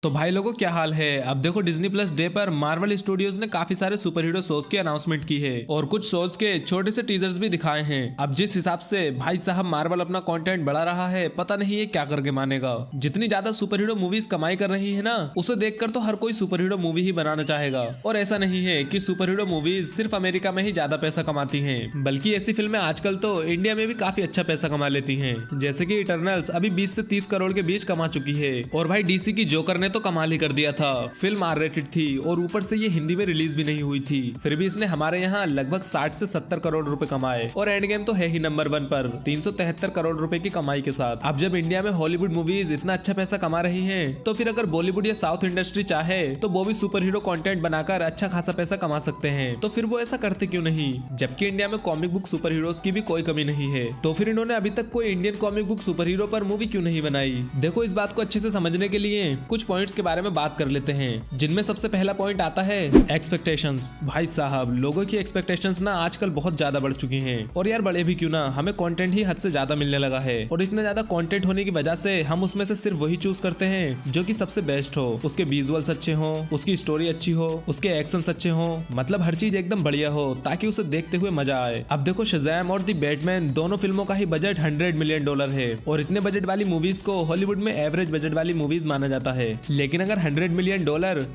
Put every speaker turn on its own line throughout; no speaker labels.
तो भाई लोगों क्या हाल है। अब देखो डिज्नी प्लस डे पर मार्वल स्टूडियोज ने काफी सारे सुपर हीरो शोज की अनाउंसमेंट की है और कुछ शोज के छोटे से टीजर्स भी दिखाए हैं। अब जिस हिसाब से भाई साहब मार्वल अपना कंटेंट बढ़ा रहा है, पता नहीं ये क्या करके मानेगा। जितनी ज्यादा सुपर हीरो मूवीज कमाई कर रही है ना, उसे देखकर तो हर कोई सुपर हीरो मूवी ही बनाना चाहेगा। और ऐसा नहीं है कि सुपर हीरो मूवीज सिर्फ अमेरिका में ही ज्यादा पैसा कमाती है, बल्कि ऐसी फिल्में आजकल तो इंडिया में भी काफी अच्छा पैसा कमा लेती है। जैसे की इटर्नल्स अभी 20 से 30 करोड़ के बीच कमा चुकी है। और भाई डीसी की जोकर ने तो कमाल ही कर दिया था। फिल्म आर रेटेड थी और ऊपर से ये हिंदी में रिलीज भी नहीं हुई थी, फिर भी इसने हमारे यहाँ लगभग 60 से 70 करोड़ रुपए कमाए। और एंड गेम तो है ही नंबर 1 पर 373 करोड़ रुपए की कमाई के साथ। अब जब इंडिया में हॉलीवुड मूवीज इतना अच्छा पैसा कमा रही हैं, तो फिर अगर बॉलीवुड या साउथ इंडस्ट्री चाहे तो वो भी सुपर हीरो कंटेंट बनाकर अच्छा खासा पैसा कमा सकते हैं। तो फिर वो ऐसा करते क्यों नहीं, जबकि इंडिया में कॉमिक बुक सुपर हीरोज की भी कोई कमी नहीं है। तो फिर इन्होंने अभी तक कोई Indian comic book super hero पर मूवी क्यों नहीं बनाई। देखो इस बात को अच्छे से समझने के लिए कुछ पॉइंट्स के बारे में बात कर लेते हैं, जिनमें सबसे पहला पॉइंट आता है एक्सपेक्टेशंस। भाई साहब लोगों की एक्सपेक्टेशंस ना आजकल बहुत ज्यादा बढ़ चुकी हैं। और यार बढ़े भी क्यों ना, हमें कंटेंट ही हद से ज्यादा मिलने लगा है। और इतना ज्यादा कंटेंट होने की वजह से हम उसमें से सिर्फ वही चूज करते हैं जो कि सबसे बेस्ट हो, उसके विजुअल्स अच्छे हो, उसकी स्टोरी अच्छी हो, उसके एक्शन अच्छे हो, मतलब हर चीज एकदम बढ़िया हो ताकि उसे देखते हुए मजा आए। अब देखो शज़ैम और दी बैटमैन दोनों फिल्मों का ही बजट $100 मिलियन है। और इतने बजट वाली मूवीज को हॉलीवुड में एवरेज बजट वाली मूवीज माना जाता है। लेकिन अगर $100 मिलियन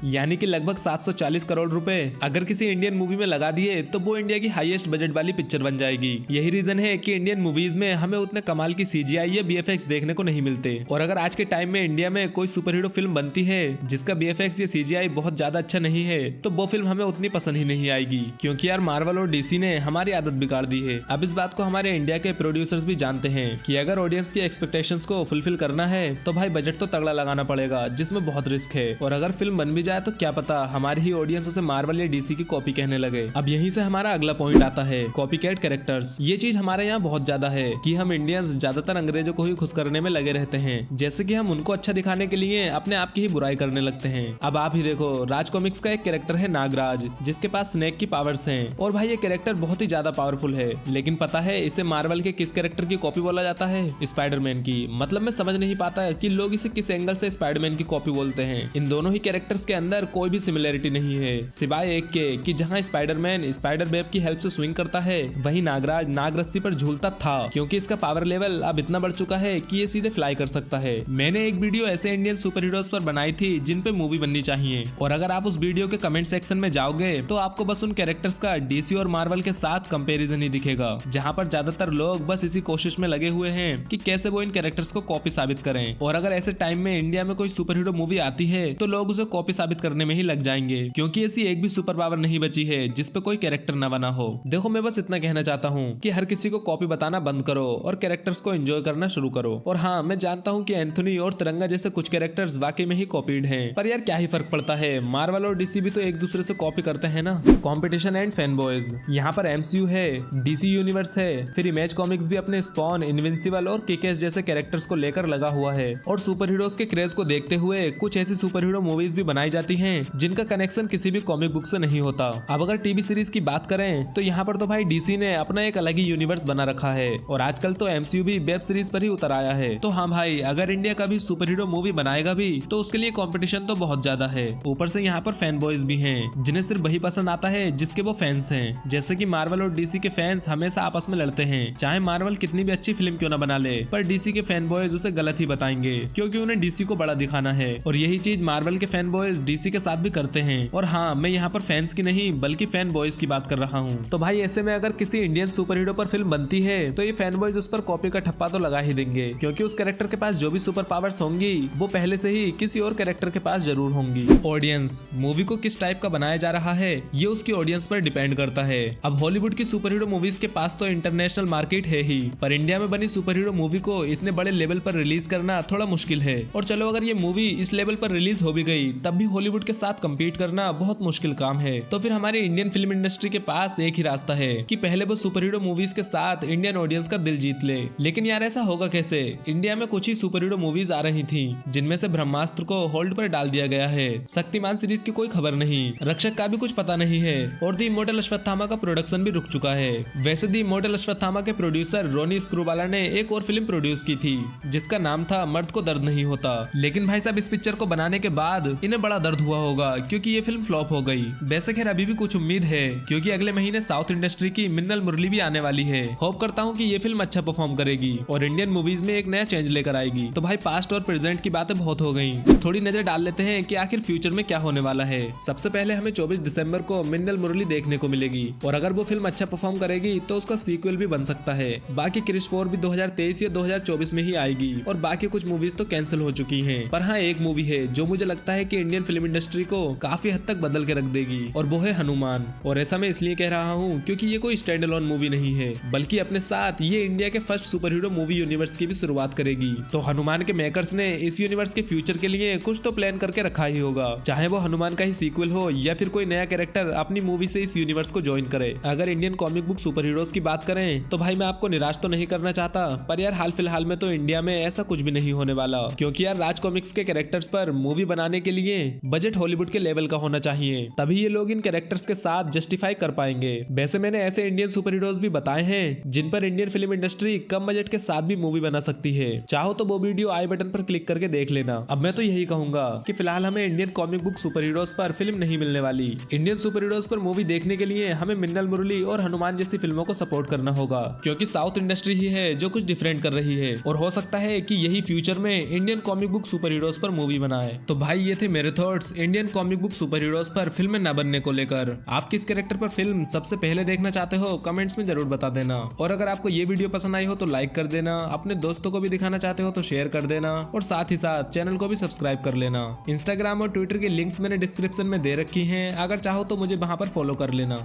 यानी कि लगभग 740 करोड़ रुपए अगर किसी इंडियन मूवी में लगा दिए, तो वो इंडिया की हाईएस्ट बजट वाली पिक्चर बन जाएगी। यही रीजन है कि इंडियन मूवीज में हमें उतने कमाल की सीजीआई या बीएफएक्स देखने को नहीं मिलते। और अगर आज के टाइम में इंडिया में कोई सुपर हीरो फिल्म बनती है जिसका बीएफएक्स या सीजीआई बहुत ज्यादा अच्छा नहीं है, तो वो फिल्म हमें उतनी पसंद ही नहीं आएगी। क्योंकि यार मार्वल और डीसी ने हमारी आदत बिगाड़ दी है। अब इस बात को हमारे इंडिया के प्रोड्यूसर्स भी जानते हैं कि अगर ऑडियंस की एक्सपेक्टेशंस को फुलफिल करना है तो भाई बजट तो तगड़ा लगाना पड़ेगा, जिसमें बहुत रिस्क है। और अगर फिल्म बन भी जाए तो क्या पता हमारी ही ऑडियंस उसे मार्वल या डीसी की कॉपी कहने लगे। अब यहीं से हमारा अगला पॉइंट आता है कॉपीकैट कैरेक्टर्स। ये चीज हमारे यहाँ बहुत ज्यादा है कि हम इंडियंस ज्यादातर अंग्रेजों को ही खुश करने में लगे रहते हैं। जैसे कि हम उनको अच्छा दिखाने के लिए अपने आप की ही बुराई करने लगते हैं। अब आप ही देखो राज कॉमिक्स का एक कैरेक्टर है नागराज, जिसके पास स्नेक की पावर्स हैं। और भाई ये कैरेक्टर बहुत ही ज्यादा पावरफुल है, लेकिन पता है इसे मार्वल के किस कैरेक्टर की कॉपी बोला जाता है? स्पाइडरमैन की। मतलब मैं समझ नहीं पाता कि लोग इसे किस एंगल से स्पाइडरमैन की कॉपी बोलते हैं। इन दोनों ही कैरेक्टर्स के अंदर कोई भी सिमिलरिटी नहीं है, सिवाय एक के कि जहां स्पाइडरमैन स्पाइडर वेब की हेल्प से स्विंग करता है, वहीं नागराज नाग रस्सी पर झूलता था, क्योंकि इसका पावर लेवल अब इतना बढ़ चुका है कि ये सीधे फ्लाई कर सकता है। मैंने एक वीडियो ऐसे इंडियन सुपर हीरोज पर बनाई थी जिन पे मूवी बननी चाहिए, और अगर आप उस वीडियो के कमेंट सेक्शन में जाओगे तो आपको बस उन कैरेक्टर्स का डीसी और मार्वल के साथ कंपैरिजन ही दिखेगा, जहां पर ज्यादातर लोग बस इसी कोशिश में लगे हुए हैं कि कैसे वो इन कैरेक्टर्स को कॉपी साबित करें। और अगर ऐसे टाइम में इंडिया में कोई सुपर हीरो मूवी आती है तो लोग उसे कॉपी साबित करने में ही लग जाएंगे, क्योंकि ऐसी एक भी सुपर पावर नहीं बची है जिस पे कोई कैरेक्टर न बना हो। देखो मैं बस इतना कहना चाहता हूँ कि हर किसी को कॉपी बताना बंद करो और कैरेक्टर्स को एंजॉय करना शुरू करो। और हाँ, मैं जानता हूँ कि एंथोनी और तिरंगा जैसे कुछ कैरेक्टर्स वाकई में ही कॉपीड हैं, पर यार क्या ही फर्क पड़ता है, मार्वल और डीसी भी तो एक दूसरे से कॉपी करते हैं ना। Competition and fan boys. यहाँ पर एमसीयू है, डीसी यूनिवर्स है, फिर इमेज कॉमिक्स भी अपने स्पॉन, इनविंसिबल और किक-एस जैसे कैरेक्टर्स को लेकर लगा हुआ है। और सुपर हीरोज के क्रेज को देखते हुए कुछ ऐसी सुपर हीरो मूवीज भी बनाई जाती हैं जिनका कनेक्शन किसी भी कॉमिक बुक से नहीं होता। अब अगर टीवी सीरीज की बात करें तो यहाँ पर तो भाई डीसी ने अपना एक अलग ही यूनिवर्स बना रखा है, और आजकल तो एमसीयू भी वेब सीरीज पर ही उतर आया है। तो हाँ भाई, अगर इंडिया का भी सुपर हीरो मूवी बनाएगा भी तो उसके लिए कंपटीशन तो बहुत ज्यादा है। ऊपर से यहाँ पर फैन बॉयज भी हैं जिन्हें सिर्फ वही पसंद आता है जिसके वो फैंस हैं। जैसे कि मार्वल और डीसी के फैंस हमेशा आपस में लड़ते हैं, चाहे मार्वल कितनी भी अच्छी फिल्म क्यों न बना ले, पर डीसी के फैन बॉयज उसे गलत ही बताएंगे, क्योंकि उन्हें डीसी को बड़ा दिखाना है। और यही चीज मार्वल के फैन बॉयज डीसी के साथ भी करते हैं। और हाँ, मैं यहाँ पर फैंस की नहीं बल्कि फैन बॉयज की बात कर रहा हूँ। तो भाई ऐसे में अगर किसी इंडियन सुपर हीरो पर फिल्म बनती है तो ये फैन बॉयज उस पर कॉपी का ठप्पा तो लगा ही देंगे, क्योंकि उस कैरेक्टर के पास जो भी सुपर पावर्स होंगी वो पहले से ही किसी और कैरेक्टर के पास जरूर होंगी। ऑडियंस मूवी को किस टाइप का बनाया जा रहा है ये उसकी ऑडियंस पर डिपेंड करता है। अब हॉलीवुड की सुपर हीरो मूवीज के पास तो इंटरनेशनल मार्केट है ही, पर इंडिया में बनी सुपर हीरो मूवी को इतने बड़े लेवल पर रिलीज करना थोड़ा मुश्किल है। और चलो अगर ये मूवी इस लेवल पर रिलीज हो भी गई तब भी हॉलीवुड के साथ कम्पीट करना बहुत मुश्किल काम है। तो फिर हमारे इंडियन फिल्म इंडस्ट्री के पास एक ही रास्ता है कि पहले वो सुपर हीरो मूवीज के साथ इंडियन ऑडियंस का दिल जीत ले। लेकिन यार ऐसा होगा कैसे? इंडिया में कुछ ही सुपर हीरो मूवीज आ रही थी जिनमें से ब्रह्मास्त्र को होल्ड पर डाल दिया गया है, शक्तिमान सीरीज की कोई खबर नहीं, रक्षक का भी कुछ पता नहीं है, और दी इमॉर्टल अश्वत्थामा का प्रोडक्शन भी रुक चुका है। वैसे दी इमॉर्टल अश्वत्थामा के प्रोड्यूसर रोनी स्क्रूवाला ने एक और फिल्म प्रोड्यूस की थी जिसका नाम था मर्द को दर्द नहीं होता, लेकिन भाई साहब इस पिक्चर को बनाने के बाद इन्हें बड़ा दर्द हुआ होगा क्योंकि ये फिल्म फ्लॉप हो गई। वैसे खैर अभी भी कुछ उम्मीद है क्योंकि अगले महीने साउथ इंडस्ट्री की मिन्नल मुरली भी आने वाली है। होप करता हूँ कि ये फिल्म अच्छा परफॉर्म करेगी और इंडियन मूवीज में एक नया चेंज लेकर आएगी। तो भाई पास्ट और प्रेजेंट की बातें बहुत हो गई, थोड़ी नजर डाल लेते हैं कि आखिर फ्यूचर में क्या होने वाला है। सबसे पहले हमें 24 दिसंबर को मिन्नल मुरली देखने को मिलेगी और अगर वो फिल्म अच्छा परफॉर्म करेगी तो उसका सीक्वल भी बन सकता है। बाकी क्रिश 4 भी 2023 या 2024 में ही आएगी और बाकी कुछ मूवीज तो कैंसिल हो चुकी हैं। पर हाँ एक मूवी है जो मुझे लगता है कि इंडियन फिल्म इंडस्ट्री को काफी हद तक बदल के रख देगी और वो है हनुमान। और ऐसा मैं इसलिए कह रहा हूँ क्योंकि ये कोई स्टैंड अलोन मूवी नहीं है बल्कि अपने साथ ये इंडिया के first super hero movie universe की भी शुरुआत करेगी। तो हनुमान के मेकर्स ने इस यूनिवर्स के फ्यूचर के लिए कुछ तो प्लान करके रखा ही होगा, चाहे वो हनुमान का ही सीक्वल हो या फिर कोई नया कैरेक्टर अपनी मूवी से इस यूनिवर्स को ज्वाइन करे। अगर Indian comic book super heroes की बात करें तो भाई मैं आपको निराश तो नहीं करना चाहता, पर यार हाल फिलहाल में तो इंडिया में ऐसा कुछ भी नहीं होने वाला क्योंकि यार राज कॉमिक्स के कैरेक्टर्स पर मूवी बनाने के लिए बजट हॉलीवुड के लेवल का होना चाहिए, तभी ये लोग इन कैरेक्टर्स के साथ जस्टिफाई कर पाएंगे। वैसे मैंने ऐसे इंडियन सुपर हीरोज भी बताए हैं जिन पर इंडियन फिल्म इंडस्ट्री कम बजट के साथ भी मूवी बना सकती है, चाहो तो वो वीडियो आई बटन पर क्लिक करके देख लेना। अब मैं तो यही कहूंगा कि फिलहाल हमें Indian comic book super heroes पर फिल्म नहीं मिलने वाली। इंडियन सुपर हीरोज पर मूवी देखने के लिए हमें मिन्नल मुरली और हनुमान जैसी फिल्मों को सपोर्ट करना होगा क्योंकि साउथ इंडस्ट्री ही है जो कुछ डिफरेंट कर रही है और हो सकता है कि यही फ्यूचर में Indian comic book super heroes पर मूवी बनाए। तो भाई ये थे मेरे thoughts Indian comic book super heroes पर फिल्में न बनने को लेकर। आप किस कैरेक्टर पर फिल्म सबसे पहले देखना चाहते हो कमेंट्स में जरूर बता देना और अगर आपको ये वीडियो पसंद आई हो तो लाइक कर देना, अपने दोस्तों को भी दिखाना चाहते हो तो शेयर कर देना और साथ ही साथ चैनल को भी सब्सक्राइब कर लेना। इंस्टाग्राम और ट्विटर की लिंक्स मैंने डिस्क्रिप्शन में दे रखी हैं, अगर चाहो तो मुझे वहां पर फॉलो कर लेना।